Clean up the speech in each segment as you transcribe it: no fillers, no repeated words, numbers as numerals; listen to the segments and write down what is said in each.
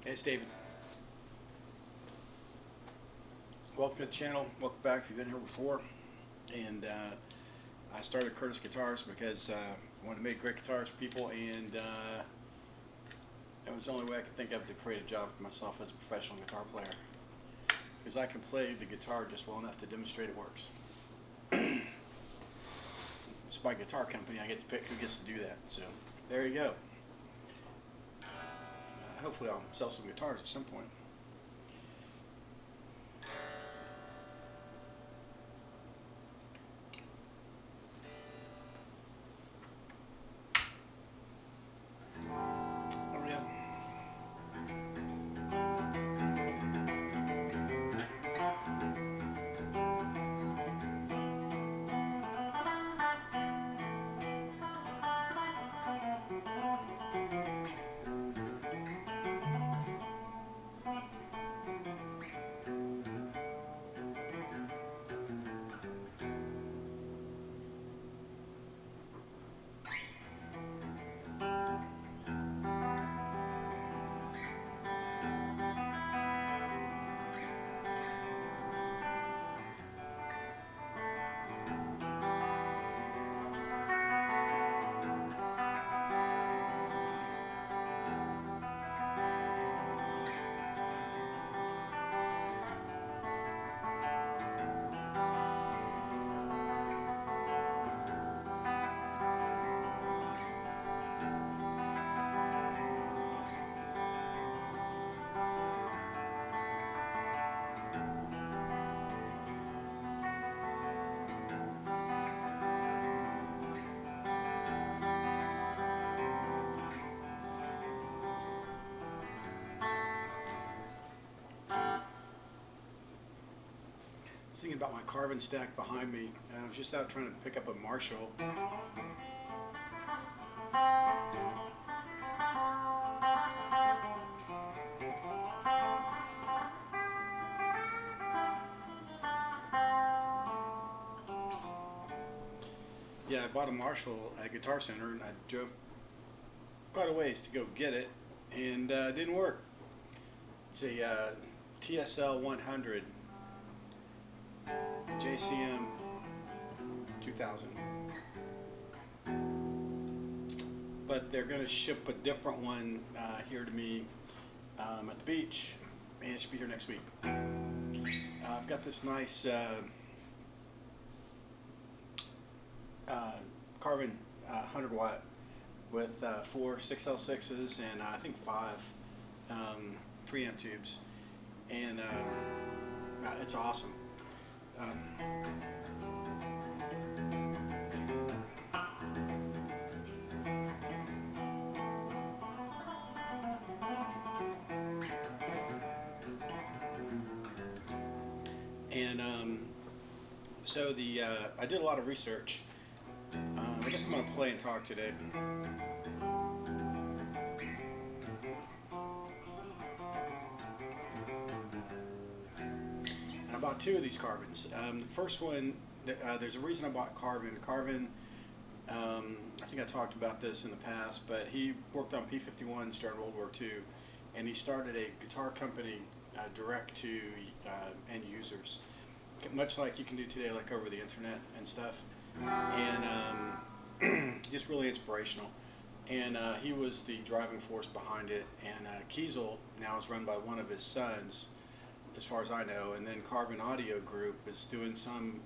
Hey, it's David. Welcome to the channel. Welcome back if you've been here before. And I started Curtis Guitars because I wanted to make great guitars for people, and it was the only way I could think of to create a job for myself as a professional guitar player. Because I can play the guitar just well enough to demonstrate it works. It's my guitar company. I get to pick who gets to do that. So there you go. Hopefully I'll sell some guitars at some point. Oh yeah. I was thinking about my carbon stack behind me, and I was just out trying to pick up a Marshall. Yeah, I bought a Marshall at Guitar Center, and I drove quite a ways to go get it, and it didn't work. It's a TSL100 JCM 2000. But they're going to ship a different one here to me at the beach, and it should be here next week. I've got this nice carbon 100 watt with 4 6L6s and I think 5 preamp tubes, and it's awesome. So I did a lot of research. I guess I'm going to play and talk today. And I bought 2 of these carbons. The first one, there's a reason I bought carbon. Carbon, I think I talked about this in the past, but he worked on P-51s during World War II, and he started a guitar company direct to end users, much like you can do today, like over the internet and stuff. And just really inspirational. And he was the driving force behind it. And Kiesel now is run by one of his sons, as far as I know. And then Carbon Audio Group is doing some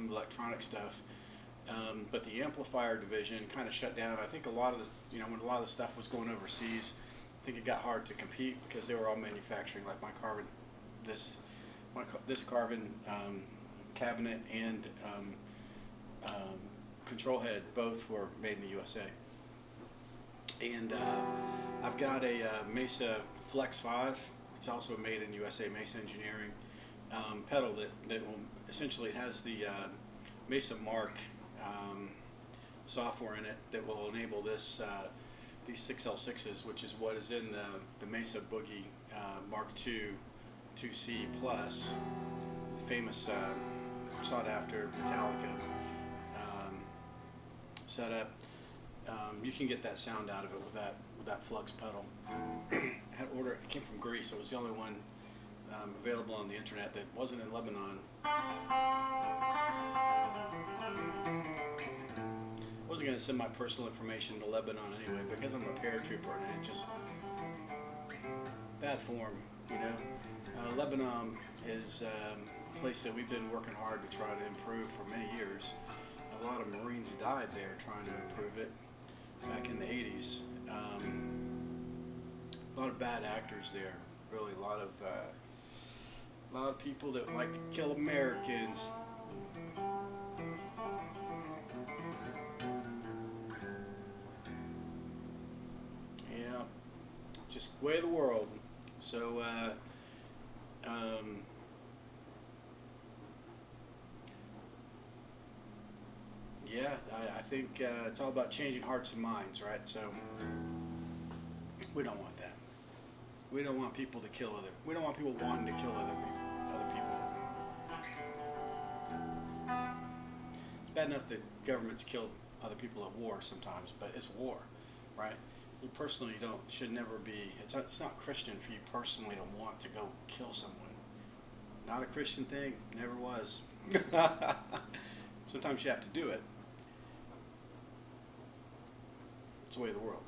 electronic stuff. But the amplifier division kind of shut down. I think a lot of the, when a lot of the stuff was going overseas, I think it got hard to compete because they were all manufacturing, like my carbon, this carbon cabinet and control head, both were made in the USA. And I've got a Mesa Flex 5. It's also made in USA, Mesa Engineering pedal that will essentially, it has the Mesa Mark software in it that will enable this these 6L6s, which is what is in the Mesa Boogie Mark II 2C Plus, famous sought after Metallica setup. You can get that sound out of it with that flux pedal. I had ordered, it came from Greece. It was the only one available on the internet that wasn't in Lebanon. I wasn't going to send my personal information to Lebanon anyway because I'm a paratrooper and it just bad form, you know. Lebanon is a place that we've been working hard to try to improve for many years. A lot of Marines died there trying to improve it back in the 80s. A lot of bad actors there, really. A lot of people that like to kill Americans. Yeah, just the way of the world. So, yeah, I think it's all about changing hearts and minds, right? So, we don't want that. We don't want people to kill other. We don't want people wanting to kill other people. It's bad enough that governments kill other people at war sometimes, but it's war, right? You personally should never be. It's not Christian for you personally to want to go kill someone. Not a Christian thing. Never was. Sometimes you have to do it. It's the way of the world.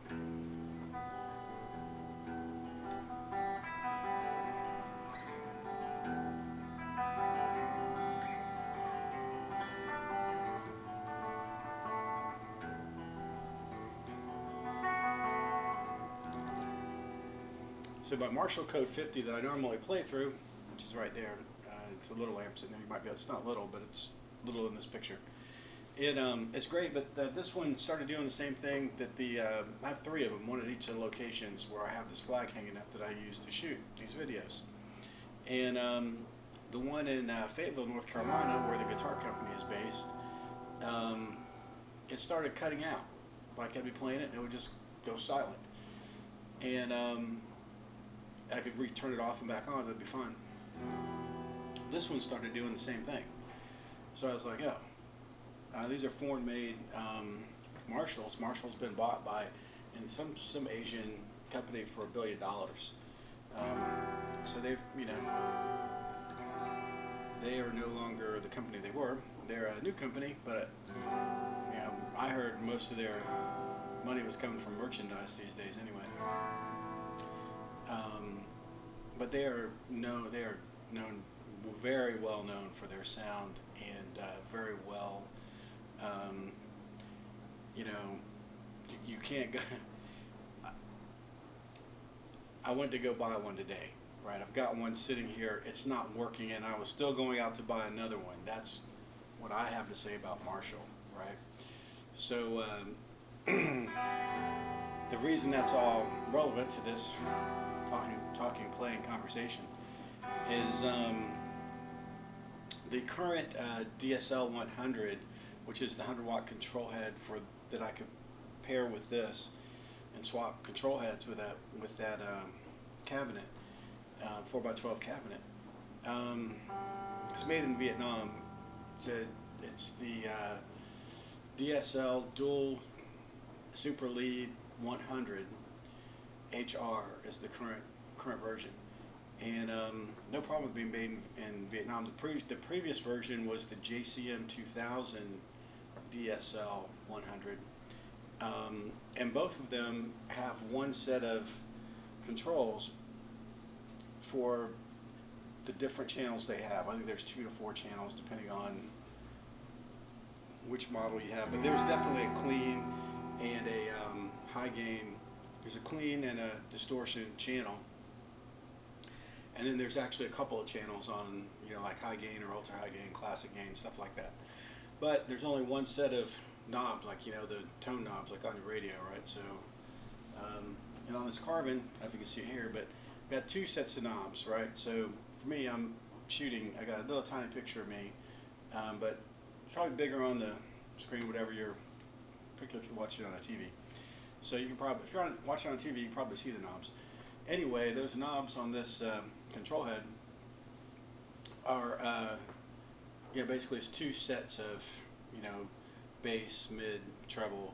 So my Marshall Code 50 that I normally play through, which is right there, it's a little amp sitting there. You might be able, it's not little, but it's little in this picture. It's great, but this one started doing the same thing that I have 3 of them, one at each of the locations where I have this flag hanging up that I use to shoot these videos. And the one in Fayetteville, North Carolina, where the guitar company is based, it started cutting out. Like I'd be playing it, and it would just go silent. And I could turn it off and back on, it'd be fine. This one started doing the same thing. So I was like, oh, these are foreign-made Marshalls. Marshall's been bought by some Asian company for $1 billion. So they've, they are no longer the company they were. They're a new company, but I heard most of their money was coming from merchandise these days anyway. But they are known, very well known for their sound and very well, you can't go. I went to go buy one today, right? I've got one sitting here. It's not working, and I was still going out to buy another one. That's what I have to say about Marshall, right? So the reason that's all relevant to this playing conversation is the current TSL100, which is the 100-watt control head that I could pair with this and swap control heads with that cabinet, 4x12 cabinet. It's made in Vietnam. It's the DSL Dual Super Lead 100 HR is the current version, and no problem with being made in Vietnam. The previous version was the JCM 2000 DSL 100, and both of them have one set of controls for the different channels they have. I think there's 2 to 4 channels depending on which model you have, but there's definitely a clean and a high gain. There's a clean and a distortion channel, and then there's actually a couple of channels on, like high gain or ultra high gain, classic gain, stuff like that. But there's only one set of knobs, like the tone knobs, like on your radio, right? So, and on this Carvin, I don't know if you can see it here, but I've got 2 sets of knobs, right? So for me, I'm shooting. I got a little tiny picture of me, but it's probably bigger on the screen, whatever particularly if you're watching on a TV. So you can probably, if you're watching on TV, you can probably see the knobs. Anyway, those knobs on this control head are, basically it's 2 sets of, bass, mid, treble,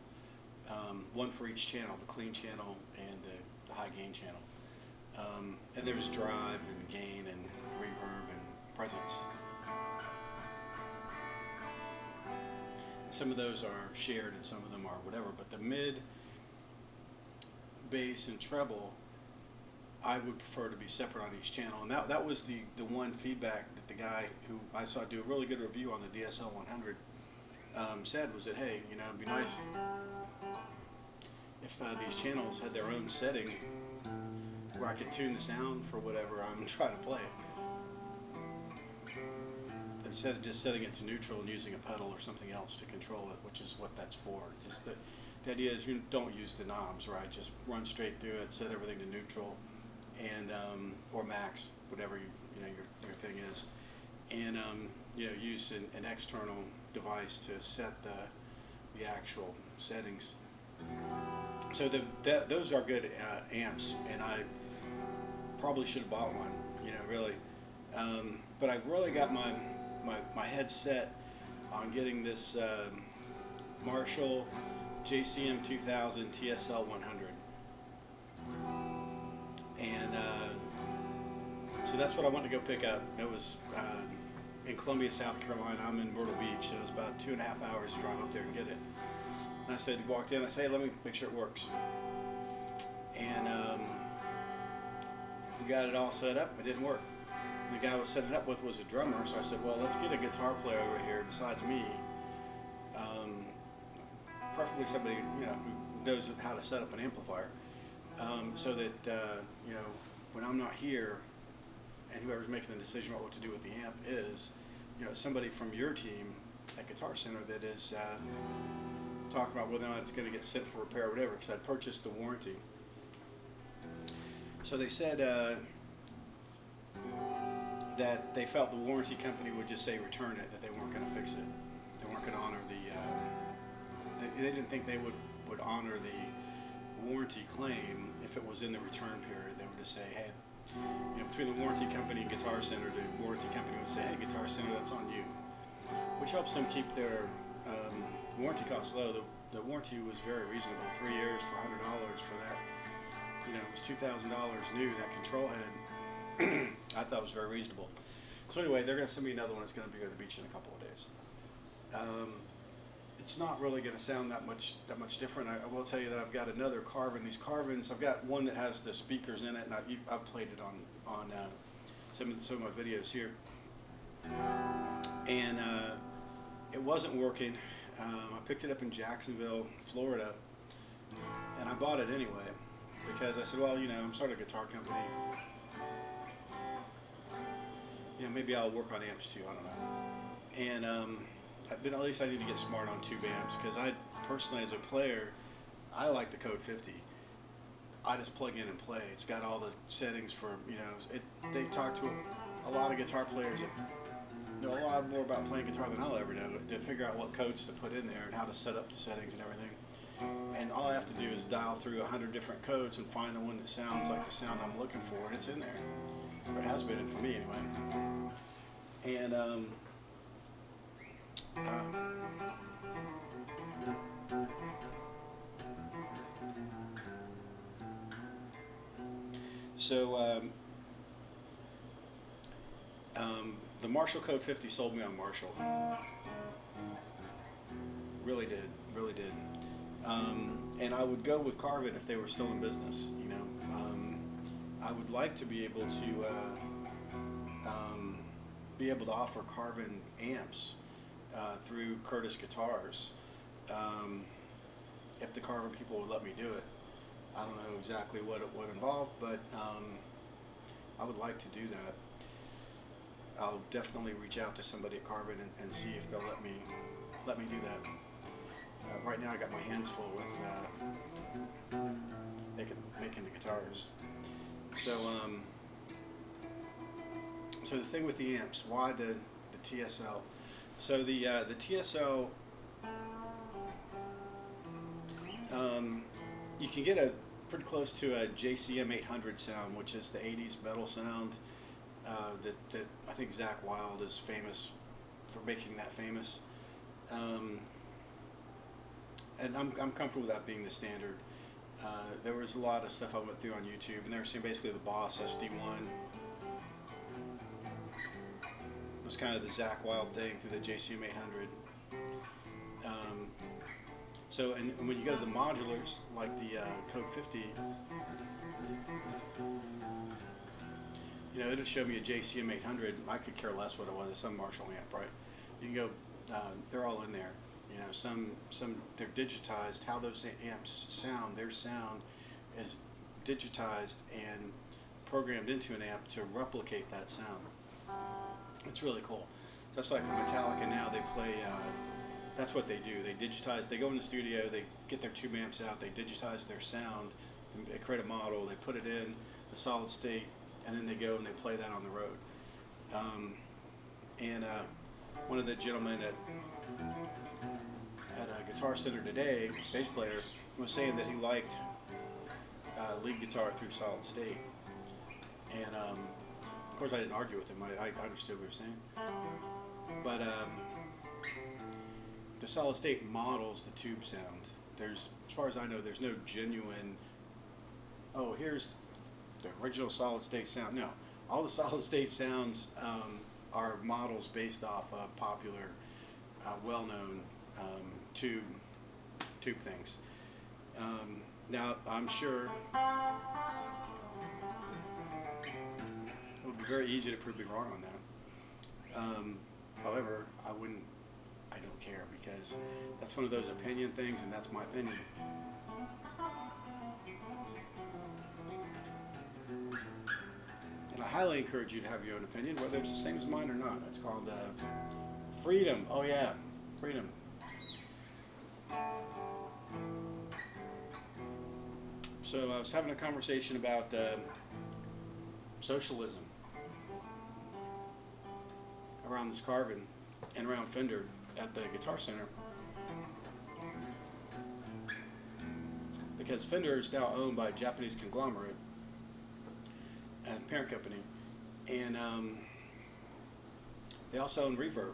one for each channel, the clean channel and the high gain channel. And there's drive and gain and reverb and presence. Some of those are shared and some of them are whatever, but the mid, bass, and treble, I would prefer to be separate on each channel. And that was the one feedback that the guy who I saw do a really good review on the TSL100 said was that, hey, you know, it'd be nice if these channels had their own setting where I could tune the sound for whatever I'm trying to play, instead of just setting it to neutral and using a pedal or something else to control it, which is what that's for. Just the idea is you don't use the knobs, right? Just run straight through it, set everything to neutral, and or max, whatever you know your thing is, and you know, use an external device to set the actual settings. So those are good amps, and I probably should have bought one, you know, really. But I've really got my head set on getting this Marshall JCM 2000 TSL100. And so that's what I went to go pick up. It was in Columbia, South Carolina. I'm in Myrtle Beach. It was about 2.5 hours to drive up there and get it. And I said, walked in, I said, hey, let me make sure it works. And we got it all set up. It didn't work. And the guy I was setting it up with was a drummer, so I said, well, let's get a guitar player over here besides me. Preferably somebody, you know, who knows how to set up an amplifier, so that you know, when I'm not here, and whoever's making the decision about what to do with the amp is, you know, somebody from your team at Guitar Center that is talking about whether or not it's going to get sent for repair or whatever, because I purchased the warranty. So they said that they felt the warranty company would just say return it, that they weren't going to fix it. They weren't going to honor the, they didn't think they would honor the warranty claim if it was in the return period. They would just say, hey, you know, between the warranty company and Guitar Center, the warranty company would say, hey, Guitar Center, that's on you, which helps them keep their warranty costs low. The warranty was very reasonable, 3 years for $100 for that. You know, it was $2,000 new, that control head. I thought it was very reasonable. So anyway, they're going to send me another one. It's going to be to the beach in a couple of days. It's not really going to sound that much different. I will tell you that I've got another Carvin. These Carvins, I've got one that has the speakers in it, and I've played it on some of my videos here. And it wasn't working. I picked it up in Jacksonville, Florida, and I bought it anyway because I said, well, you know, I'm starting a guitar company. You know, maybe I'll work on amps too. I don't know. And but at least I need to get smart on tube amps, because I personally, as a player, I like the Code 50. I just plug in and play. It's got all the settings for, you know, they talk to a lot of guitar players that know a lot more about playing guitar than I'll ever know, to figure out what codes to put in there and how to set up the settings and everything. And all I have to do is dial through 100 different codes and find the one that sounds like the sound I'm looking for, and it's in there. Or it has been for me anyway. And so the Marshall Code 50 sold me on Marshall. Really did, really did. And I would go with Carvin if they were still in business. You know, I would like to be able to offer Carvin amps through Curtis Guitars, if the Carvin people would let me do it. I don't know exactly what it would involve, but I would like to do that. I'll definitely reach out to somebody at Carvin and see if they'll let me do that. Right now I got my hands full with making the guitars. So the thing with the amps, why the TSL? So the TSL, you can get a pretty close to a JCM 800 sound, which is the 80s metal sound that I think Zakk Wylde is famous for making that famous. And I'm comfortable with that being the standard. There was a lot of stuff I went through on YouTube, and they were seeing basically the Boss SD1 was kind of the Zach Wild thing through the JCM 800. And when you go to the modulars, like the Code 50, it'll show me a JCM 800. I could care less what it was. It's some Marshall amp, right? You can go, they're all in there. Some they're digitized. How those amps sound, their sound is digitized and programmed into an amp to replicate that sound. It's really cool. Just like Metallica now, they play. That's what they do. They digitize. They go in the studio. They get their tube amps out. They digitize their sound. They create a model. They put it in the solid state, and then they go and they play that on the road. One of the gentlemen at a Guitar Center today, bass player, was saying that he liked lead guitar through solid state. And of course, I didn't argue with him. I understood what he was saying. But the solid state models the tube sound. As far as I know, there's no genuine, oh, here's the original solid state sound. No, all the solid state sounds are models based off of popular, well-known tube things. Now, I'm sure it would be very easy to prove me wrong on that. However, I don't care, because that's one of those opinion things, and that's my opinion. And I highly encourage you to have your own opinion, whether it's the same as mine or not. It's called freedom. Oh yeah, freedom. So I was having a conversation about socialism around this Carvin and around Fender at the Guitar Center, because Fender is now owned by a Japanese conglomerate and parent company, and they also own Reverb.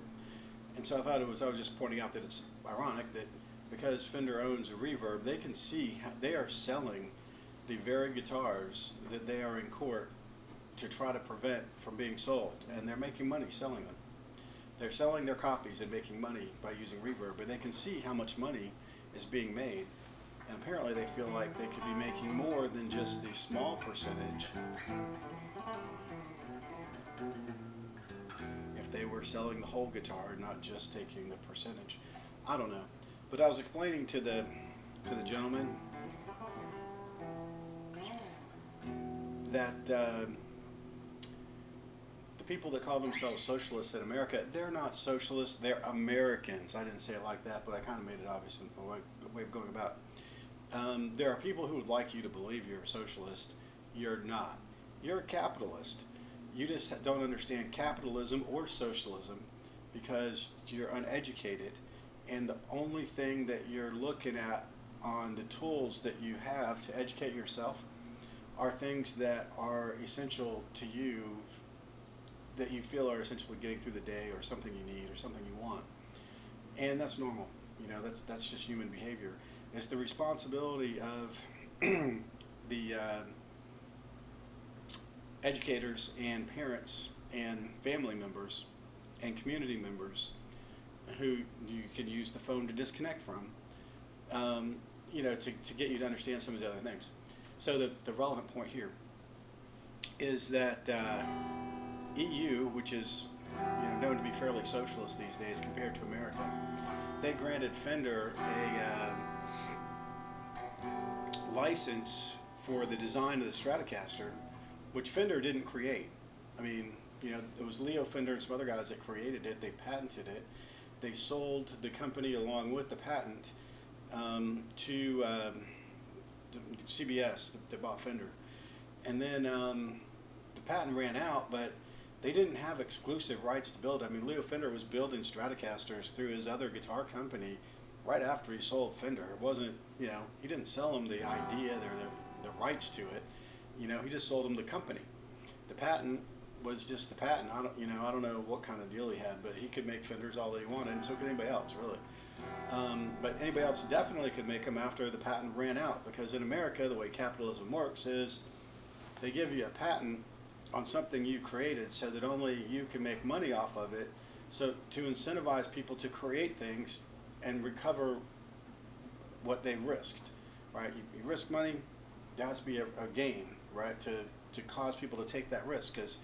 And so I was just pointing out that it's ironic that because Fender owns Reverb, they can see how they are selling the very guitars that they are in court to try to prevent from being sold, and they're making money selling them. They're selling their copies and making money by using Reverb, but they can see how much money is being made, and apparently they feel like they could be making more than just the small percentage if they were selling the whole guitar, not just taking the percentage. I don't know, but I was explaining to the gentleman that the people that call themselves socialists in America, they're not socialists, they're Americans. I didn't say it like that, but I kind of made it obvious in a way of going about it. There are people who would like you to believe you're a socialist. You're not. You're a capitalist. You just don't understand capitalism or socialism because you're uneducated, and the only thing that you're looking at on the tools that you have to educate yourself are things that are essential to you, that you feel are essentially getting through the day, or something you need, or something you want. And that's normal. That's just human behavior. It's the responsibility of the educators and parents and family members and community members who you can use the phone to disconnect from, to get you to understand some of the other things. So the relevant point here is that EU, which is known to be fairly socialist these days compared to America, they granted Fender a license for the design of the Stratocaster, which Fender didn't create. I mean, it was Leo Fender and some other guys that created it. They patented it. They sold the company along with the patent to CBS, that bought Fender. And then the patent ran out, but they didn't have exclusive rights to build. I mean, Leo Fender was building Stratocasters through his other guitar company right after he sold Fender. It wasn't, he didn't sell them the idea or the rights to it. He just sold them the company. The patent was just the patent. I don't know what kind of deal he had, but he could make Fenders all that he wanted, and so could anybody else, really. But anybody else definitely could make them after the patent ran out, because in America, the way capitalism works is they give you a patent on something you created so that only you can make money off of it, so to incentivize people to create things and recover what they risked, right? You risk money, there has to be a gain, right, to cause people to take that risk, because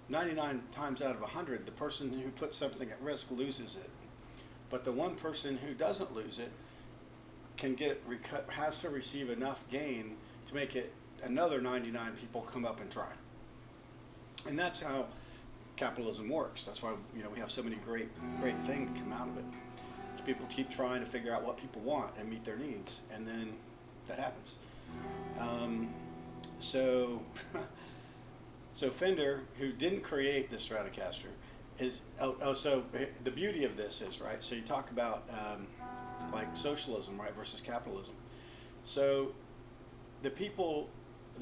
99 times out of 100, the person who puts something at risk loses it. But the one person who doesn't lose it has to receive enough gain to make it another 99 people come up and try. And that's how capitalism works. That's why we have so many great things come out of it. People keep trying to figure out what people want and meet their needs, and then that happens. So Fender, who didn't create the Stratocaster, so the beauty of this is, right, so you talk about like socialism, right, versus capitalism. So the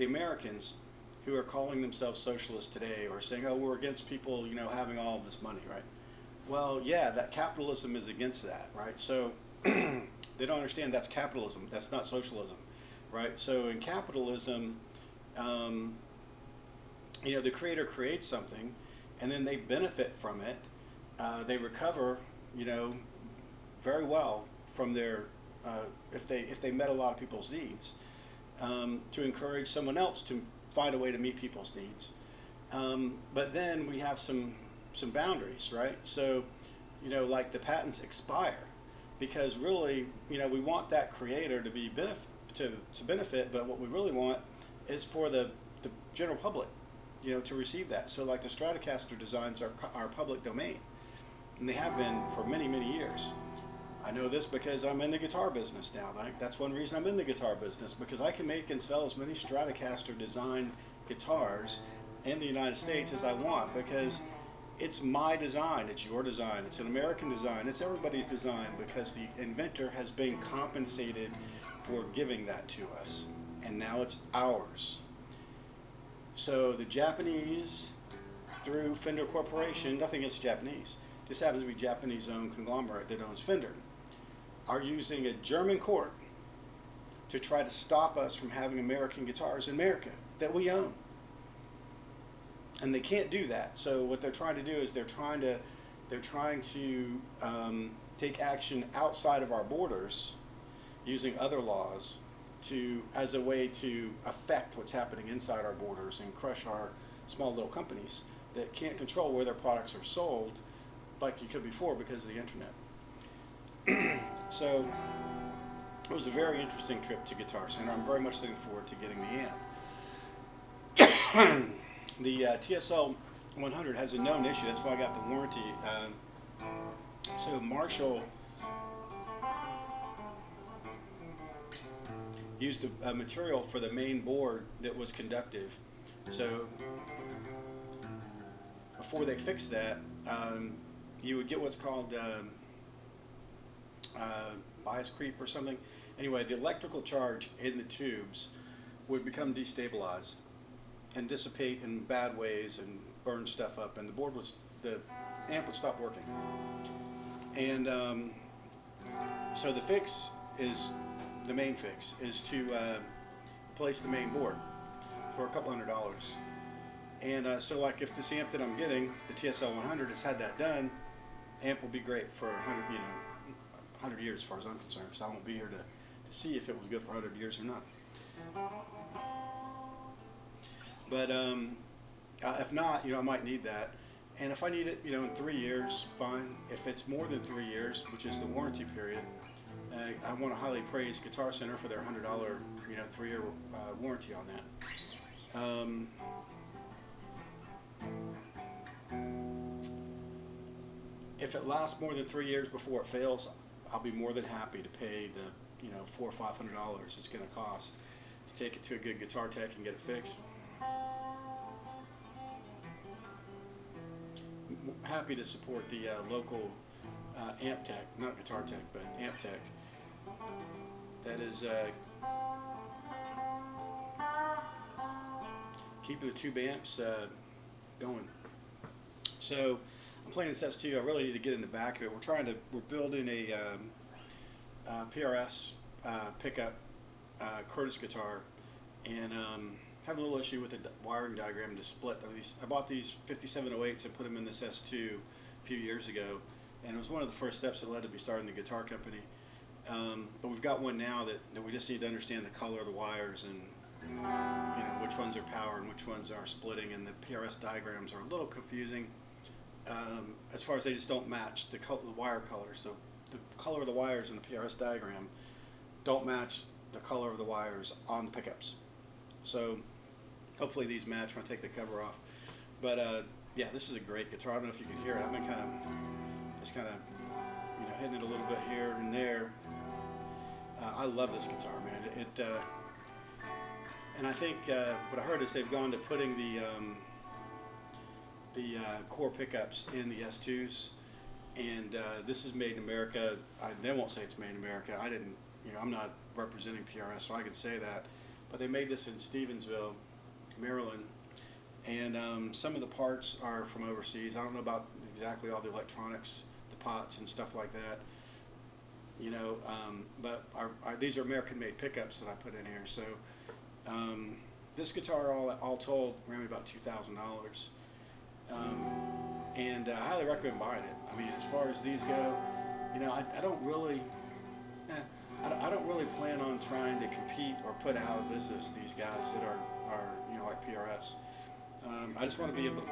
Americans who are calling themselves socialists today are saying, oh, we're against people, having all of this money, right? Well, yeah, that capitalism is against that, right? So they don't understand that's capitalism, that's not socialism, right? So in capitalism, the creator creates something, and then they benefit from it. They recover, very well from their, if they met a lot of people's needs, to encourage someone else to find a way to meet people's needs. But then we have some boundaries, right? So, like the patents expire, because really, we want that creator to be to benefit, but what we really want is for the general public, to receive that. So like the Stratocaster designs are public domain, and they have been for many, many years. I know this because I'm in the guitar business now. Like, that's one reason I'm in the guitar business, because I can make and sell as many Stratocaster design guitars in the United States as I want, because it's my design, it's your design, it's an American design, it's everybody's design, because the inventor has been compensated for giving that to us, and now it's ours. So the Japanese, through Fender Corporation, nothing against Japanese, just happens to be Japanese-owned conglomerate that owns Fender, are using a German court to try to stop us from having American guitars in America that we own. And they can't do that. So what they're trying to do is they're trying to take action outside of our borders, using other laws as a way to affect what's happening inside our borders and crush our small little companies that can't control where their products are sold like you could before because of the internet. So it was a very interesting trip to Guitar Center. I'm very much looking forward to getting the amp. The TSL100 has a known issue. That's why I got the warranty. So Marshall used a material for the main board that was conductive. So before they fixed that, you would get what's called bias creep or something. Anyway, the electrical charge in the tubes would become destabilized and dissipate in bad ways and burn stuff up, and the amp would stop working. And so the main fix is to replace the main board for a couple $100. And so like if this amp that I'm getting, the TSL100, has had that done, amp will be great for 100 years as far as I'm concerned. So I won't be here to see if it was good for 100 years or not. But if not, I might need that. And if I need it, in 3 years, fine. If it's more than 3 years, which is the warranty period, I want to highly praise Guitar Center for their $100, 3-year warranty on that. If it lasts more than 3 years before it fails, I'll be more than happy to pay the $400 or $500 it's going to cost to take it to a good guitar tech and get it fixed. Happy to support the local amp tech, not guitar tech, but amp tech. That is keeping the tube amps going. So I'm playing this S2. I really need to get in the back of it. We're building a PRS pickup Curtis guitar, and have a little issue with the wiring diagram to split. I bought these 5708s and put them in this S2 a few years ago, and it was one of the first steps that led to me starting the guitar company. But we've got one now that we just need to understand the color of the wires and which ones are power and which ones are splitting, and the PRS diagrams are a little confusing as far as they just don't match the wire colors. So the color of the wires in the PRS diagram don't match the color of the wires on the pickups. So hopefully these match when I take the cover off. But yeah, this is a great guitar. I don't know if you can hear it. I've been just kind of hitting it a little bit here and there. I love this guitar, man. And I think what I heard is they've gone to putting the core pickups in the S2s, and this is made in America. They won't say it's made in America. I didn't, I'm not representing PRS, so I can say that. But they made this in Stevensville, Maryland, and some of the parts are from overseas. I don't know about exactly all the electronics, the pots and stuff like that. But these are American-made pickups that I put in here. So this guitar, all told, ran me about $2,000, and I highly recommend buying it. I mean, as far as these go, I don't really, I don't really plan on trying to compete or put out of business these guys that are like PRS. I just want to be able to.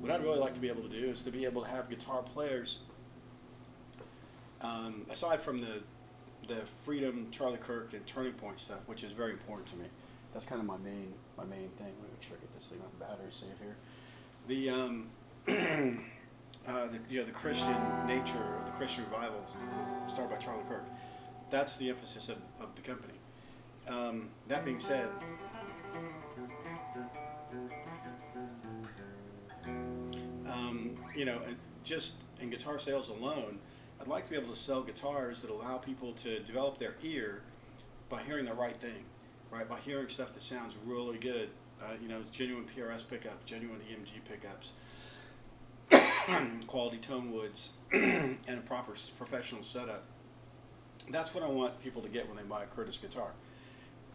What I'd really like to be able to do is to be able to have guitar players, aside from the Freedom, Charlie Kirk, and Turning Point stuff, which is very important to me. That's kind of my main thing. Let me make sure I get this thing on battery safe here. The Christian nature of the Christian revivals, started by Charlie Kirk. That's the emphasis of the company. That being said, just in guitar sales alone, I'd like to be able to sell guitars that allow people to develop their ear by hearing the right thing, right? By hearing stuff that sounds really good, genuine PRS pickups, genuine EMG pickups, quality tone woods, and a proper professional setup. That's what I want people to get when they buy a Curtis guitar.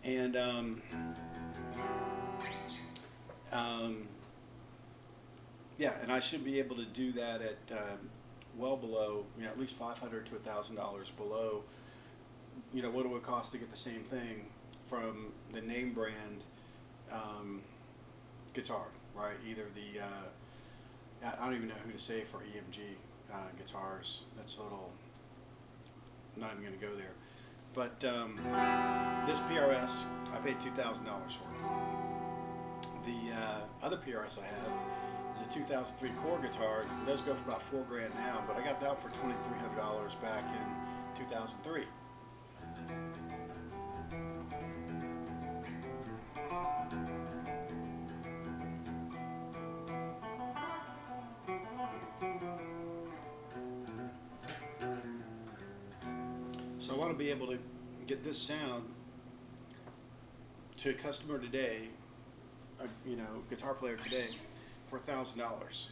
And yeah, and I should be able to do that at well below, at least $500 to $1,000 below, what it would cost to get the same thing from the name brand guitar, right? Either the, I don't even know who to say for EMG guitars. That's a little, I'm not even going to go there. But this PRS, I paid $2,000 for. The other PRS I have is a 2003 core guitar. Those go for about $4,000 now, but I got that for $2,300 back in 2003. So I want to be able to get this sound to a customer today, guitar player today, for $1,000.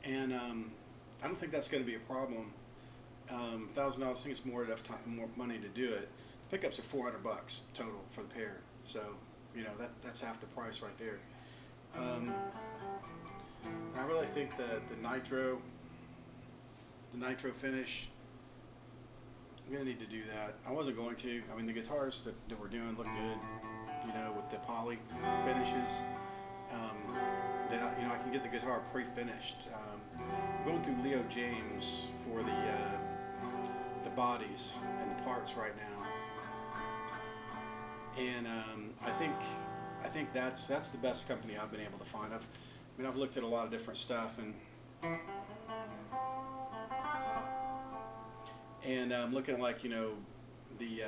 And I don't think that's going to be a problem. $1,000, I think it's more money to do it. Pickups are $400 total for the pair, so that's half the price right there. I really think the nitro finish, I'm going to need to do that. I wasn't going to. I mean, the guitars that we're doing look good, with the poly finishes. I can get the guitar pre-finished. Going through Leo James for the bodies and the parts right now, and I think that's the best company I've been able to find. I've looked at a lot of different stuff, and I'm looking at the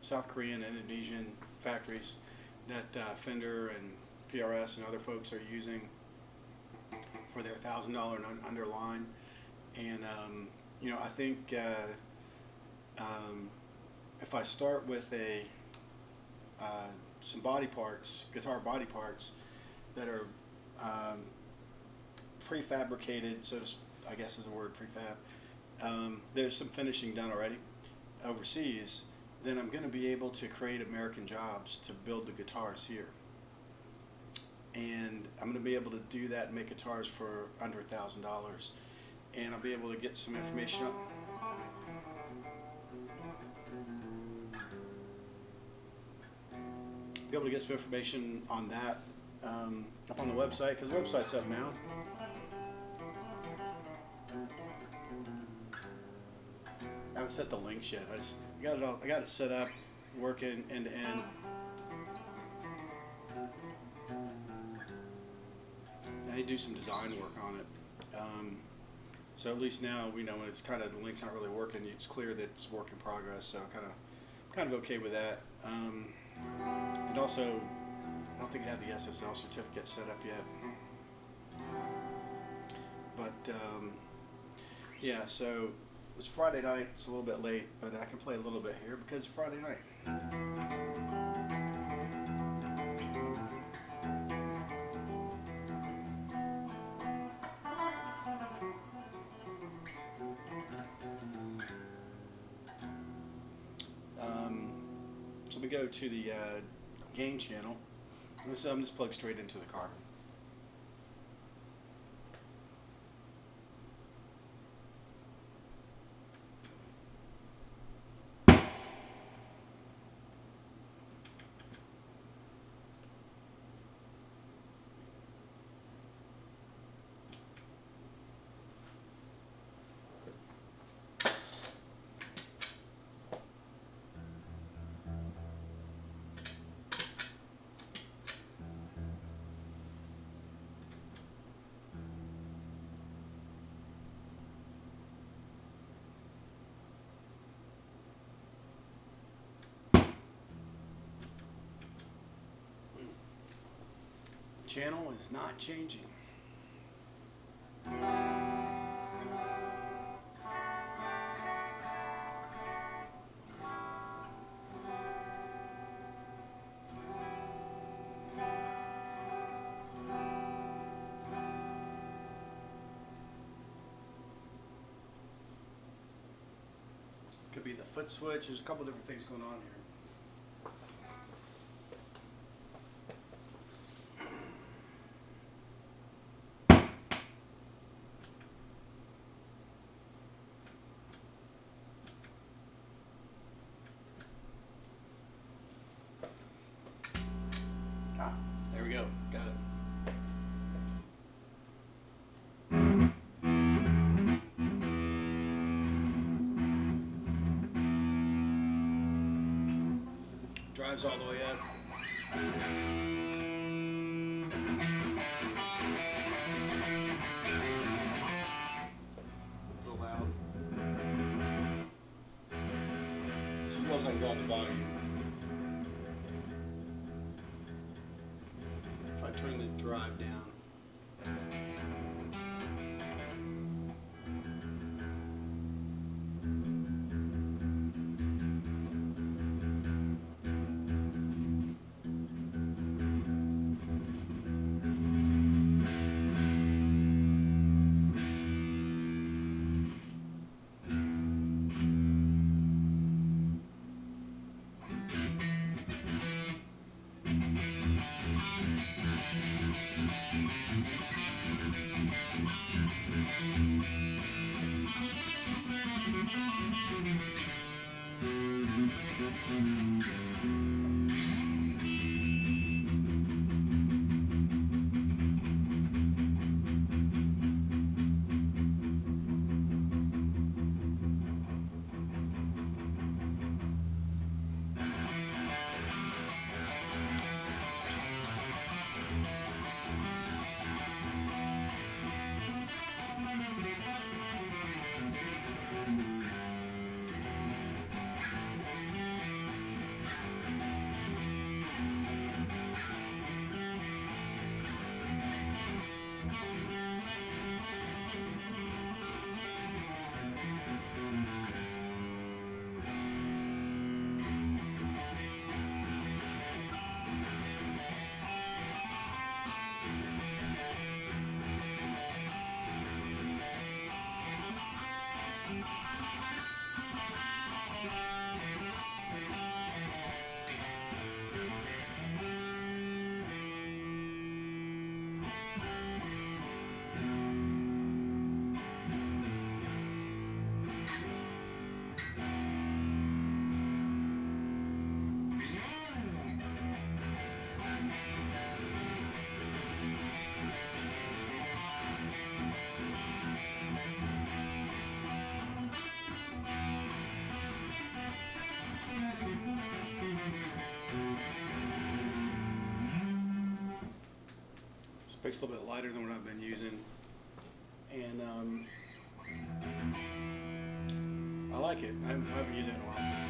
South Korean and Indonesian factories that Fender and PRS and other folks are using for their $1,000 and under line. And I think if I start with a some body parts, guitar body parts, that are prefabricated. I guess is the word, prefab. There's some finishing done already overseas. Then I'm going to be able to create American jobs to build the guitars here. And I'm going to be able to do that and make guitars for under $1,000. And I'll be able to get some information on that up on the website, because the website's up now. I haven't set the links yet. I got it set up, working end to end. I need to do some design work on it. So at least now we know when it's kind of, the links aren't really working, it's clear that it's work in progress. So kind of okay with that. And also, I don't think I have the SSL certificate set up yet. But yeah, so it's Friday night. It's a little bit late, but I can play a little bit here because it's Friday night. So we go to the gain channel. I'm just plugged straight into the car. Channel is not changing. Could be the foot switch. There's a couple different things going on here. There we go. Got it. Drives all the way up. A little loud. This is as low as I can go on the volume. If I turn the drive down. Brake's a little bit lighter than what I've been using, and I like it. I haven't used it in a while.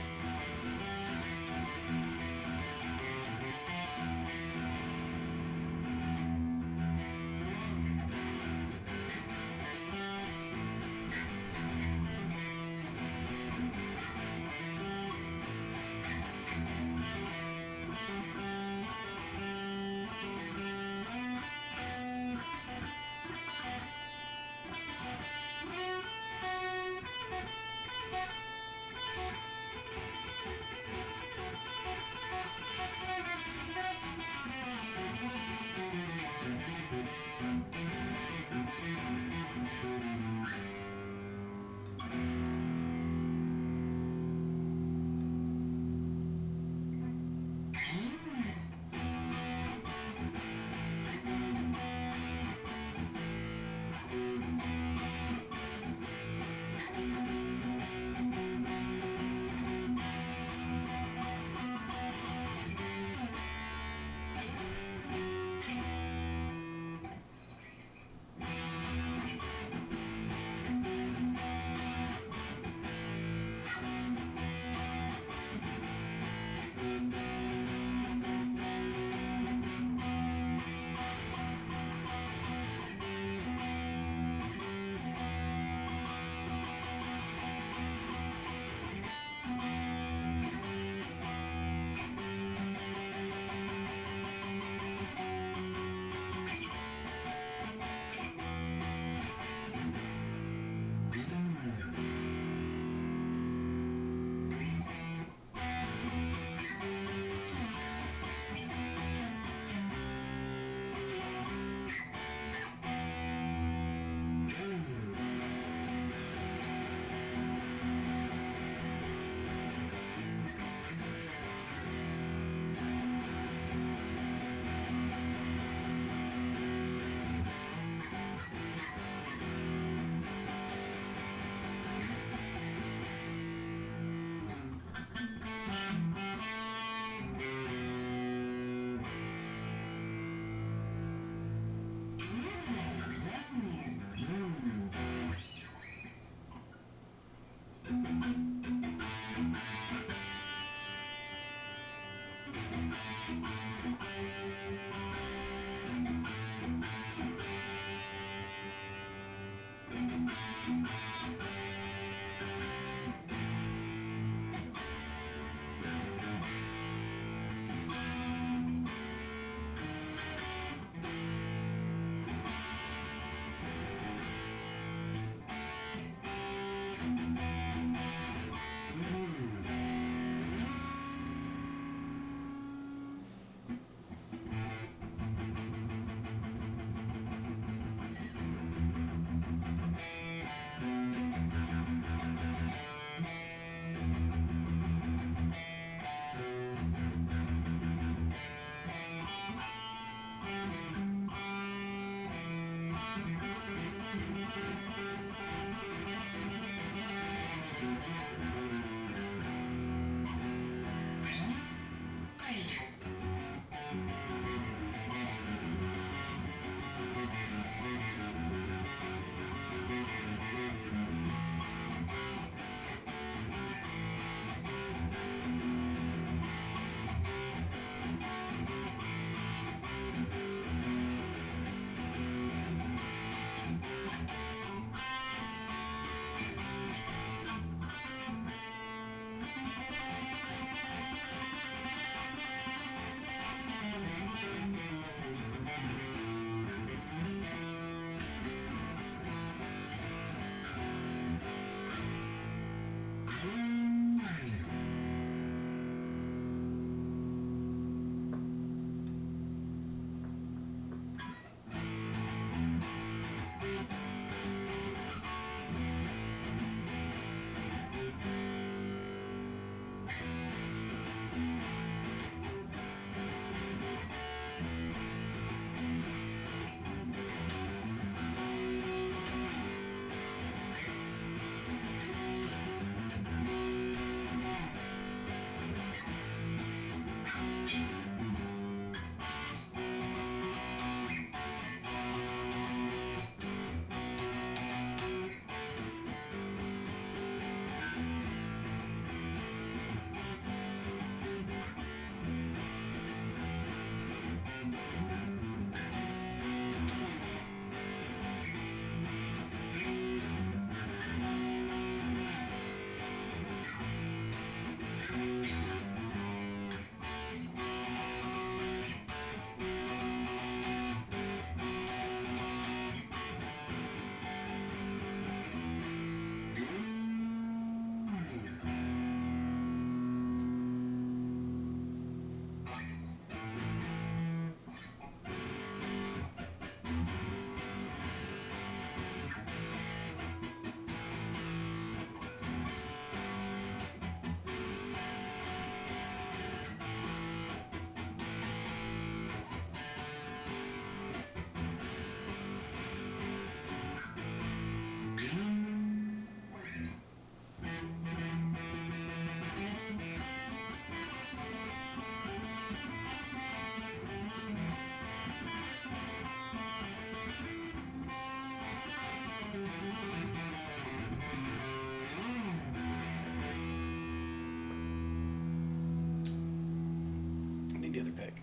the other pick.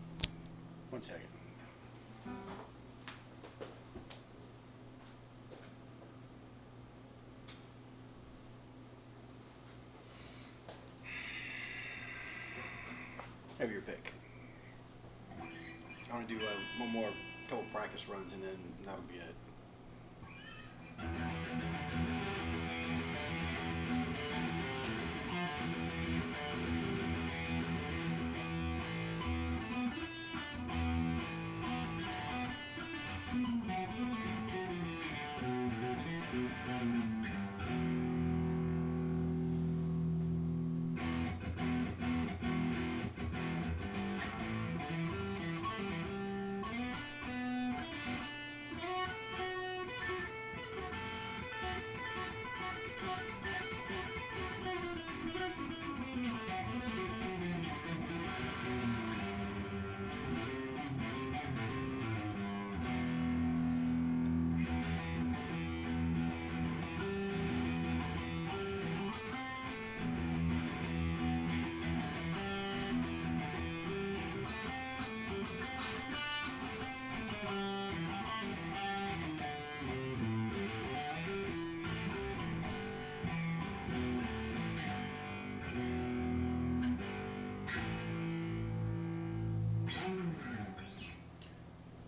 1 second. Have your pick. I want to do one more couple practice runs, and then that'll be it.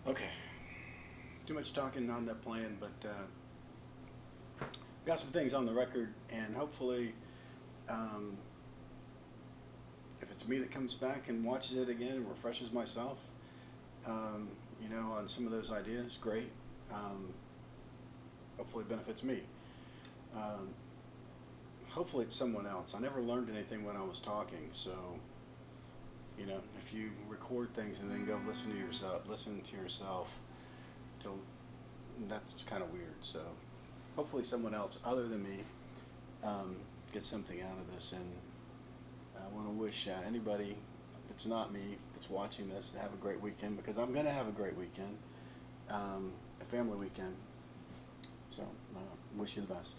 Okay. Too much talking on the plan, but got some things on the record, and hopefully, if it's me that comes back and watches it again and refreshes myself, on some of those ideas, great. Hopefully it benefits me. Hopefully it's someone else. I never learned anything when I was talking, so if you record things and then go listen to yourself, till that's kind of weird. So hopefully someone else other than me gets something out of this, and I want to wish anybody that's not me that's watching this to have a great weekend, because I'm going to have a great weekend, a family weekend. So wish you the best.